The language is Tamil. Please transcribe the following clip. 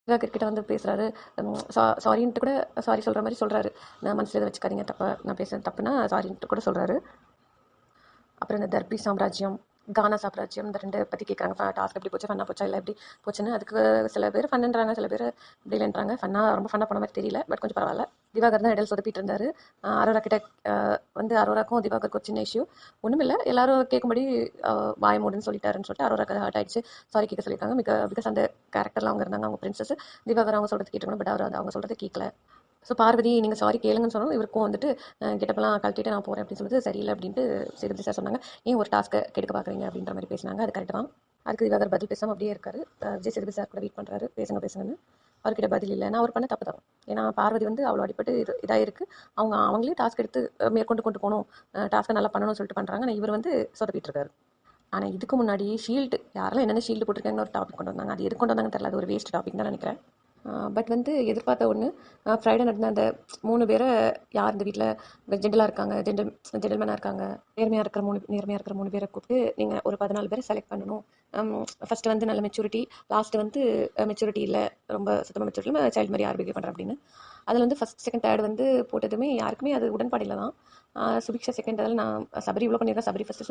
திவாகர் கிட்ட வந்து பேசுகிறாரு. சாரின்ட்டு கூட சாரி சொல்கிற மாதிரி சொல்கிறாரு. நான் மனசில் இதை வச்சுக்காதீங்க, தப்பா நான் பேசுகிறது தப்புனா சாரின்ட்டு கூட சொல்கிறாரு. அப்புறம் இந்த தர்பி சாம்ராஜ்யம், கானா சாம்ராஜ்யம், இந்த 2 பற்றி கேட்குறாங்க. டாஸ்க் எப்படி போச்சு, ஃபன்னாக போச்சா இல்லை எப்படி போச்சுன்னு. அதுக்கு சில பேர் ஃபன்னுன்றாங்க, சில பேர் இப்படி இல்லைன்றாங்க. ரொம்ப ஃபன்னாக போன மாதிரி தெரியல, பட் கொஞ்சம் பரவாயில்ல. திவாகர் தான் இடையில சொதப்பிட்டு இருந்தார். அரோரா கிட்ட வந்து அரோராக்கும் திவாகருக்கும் சின்ன இஷ்யூ ஒன்றும் இல்லை. எல்லாரும் கேட்கும்படி வாய் மூடுன்னு சொல்லிட்டாருன்னு சொல்லிட்டு அரோராக்கு ஹர்ட் ஆயிடுச்சு. சாரி கேட்க சொல்லியிருக்காங்க. பிகாஸ் அந்த கேரக்டர்லாம் அவங்க இருந்தாங்க, அவங்க பிரின்சஸ். திவாகர் அவங்க சொல்கிறது கேட்டுக்கணும், பட் அவர் அவங்க சொல்கிறத கேட்கல. ஸோ பார்வதி நீங்கள் சாரி கேளுங்கன்னு சொன்னாலும் இவருக்கும் வந்துட்டு கிட்டப்பெல்லாம் கழட்டிட்டு நான் போகிறேன் அப்படின்னு சொல்லிட்டு சரியில்லை அப்படின்ட்டு சேதுபதி சார் சொன்னாங்க. ஏன் ஒரு டாஸ்க்கை கெடுக்க பார்க்குறீங்க அப்படின்ற மாதிரி பேசினாங்க. அது கரெக்ட் தான். அதுக்கு திவாகர் பதில் பேசாமல் அப்படியே இருக்காரு. விஜய் சேதுபதி சார் கூட வெயிட் பண்ணுறாரு, பேசுங்கன்னு. அவர்கிட்ட பதில் இல்லை. நான் அவர் பண்ண தப்பு தான். ஏன்னா பார்வதி வந்து அவ்வளோ அடிப்பட்டு இதாக இருக்குது. அவங்களே டாஸ்க் எடுத்து மேற்கொண்டு கொண்டு போகணும், டாஸ்க்கை நல்லா பண்ணணும்னு சொல்லிட்டு பண்ணுறாங்க. ஆனால் இவர் வந்து சொதப்பிட்டு இருக்காரு. ஆனால் இதுக்கு முன்னாடி ஷீல்டு யாரெல்லாம் என்னென்ன ஷீல்டு போட்டிருக்காங்கன்னு ஒரு டாபிக் கொண்டு வந்தாங்க. அது எது கொண்டு வந்தாங்கன்னு தெரியல, அது ஒரு வேஸ்ட் டாபிக் தான் நினைக்கிறேன். பட் வந்து எதிர்பார்த்த ஒன்று, ஃப்ரைடே நடந்த அந்த 3 பேரை யார் இந்த வீட்டில் ஜென்டலாக இருக்காங்க, ஜென்டல்மேனாக இருக்காங்க, நேர்மையாக இருக்கிற 3 பேரை கூப்பிட்டு நீங்கள் ஒரு 14 பேரை செலக்ட் பண்ணணும். ஃபஸ்ட்டு வந்து நல்ல மெச்சூரிட்டி, லாஸ்ட்டு வந்து மெச்சூரிட்டி இல்லை, ரொம்ப சுத்தமாக மெச்சூரிட்டி இல்லை, சைல்டு மாதிரி யார் பிஹேவ் பண்ணுறேன் அப்படின்னு. அதில் வந்து ஃபஸ்ட் செகண்ட் தேர்ட் வந்து போட்டதுமே யாருக்குமே அது உடன்பாடு இல்லை தான். சுபிக்ஷா செகண்ட், அதில் நான் சபரி இவ்வளோ பண்ணியிருக்கேன். சபரி ஃபஸ்ட்டு